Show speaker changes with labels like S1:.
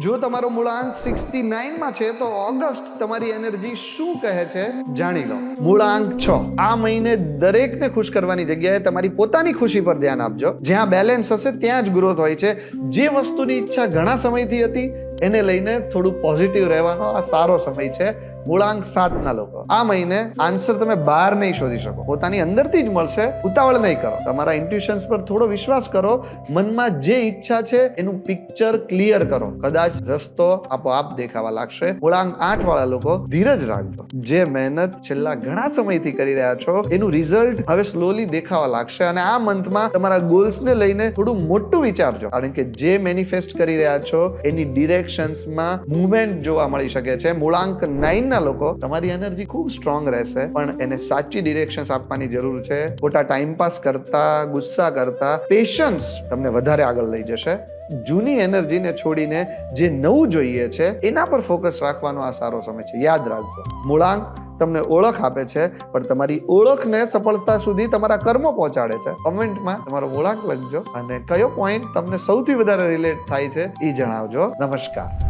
S1: જો તમારો મૂળાંક 69 માં છે તો ઓગસ્ટ તમારી એનર્જી શું કહે છે જાણી લો. મૂળાંક 6 આ મહિને દરેકને ખુશ કરવાની જગ્યાએ તમારી પોતાની ખુશી પર ધ્યાન આપજો. જ્યાં બેલેન્સ હશે ત્યાં જ ગ્રોથ હોય છે. જે વસ્તુની ઈચ્છા ઘણા સમયથી હતી એને લઈને થોડું પોઝિટિવ રહેવાનો આ સારો સમય છે. મૂળાંક 7 ના લોકો આ મહિને આન્સર તમે બહાર નહીં શોધી શકો, પોતાની અંદરથી જ મળશે. ઉતાવળ નહીં કરો, તમારા ઇન્ટ્યુશન્સ પર થોડો વિશ્વાસ કરો. મનમાં જે ઈચ્છા છે એનું પિક્ચર ક્લિયર કરો, કદાચ રસ્તો આપોઆપ દેખાવા લાગશે. મૂળાંક 8 વાળા લોકો ધીરજ રાખજો. જે મહેનત છેલ્લા ઘણા સમયથી કરી રહ્યા છો એનું રિઝલ્ટ હવે સ્લોલી દેખાવા લાગશે. અને આ મંથમાં તમારા ગોલ્સને લઈને થોડું મોટું વિચારજો, કારણ કે જે મેનિફેસ્ટ કરી રહ્યા છો એની ડિરેક્શન્સમાં મૂવમેન્ટ જોવા મળી શકે છે. મૂળાંક 9 ના લોકો તમારી એનર્જી ખૂબ સ્ટ્રોંગ રહેશે, પણ એને સાચી ડિરેક્શન્સ આપવાની જરૂર છે. ખોટા ટાઈમ પાસ કરતા, ગુસ્સા કરતા પેશન્સ તમને વધારે આગળ લઈ જશે. જૂની એનર્જીને છોડીને જે નવું જોઈએ છે એના પર ફોકસ રાખવાનો આ સારો સમય છે. યાદ રાખજો, મૂળાંક તમને ઓળખ આપે છે, પણ તમારી ઓળખને સફળતા સુધી તમારા કર્મો પહોંચાડે છે. કમેન્ટમાં તમારો મૂળાંક લખજો અને કયો પોઈન્ટ તમને સૌથી વધારે રિલેટ થાય છે એ જણાવજો. નમસ્કાર.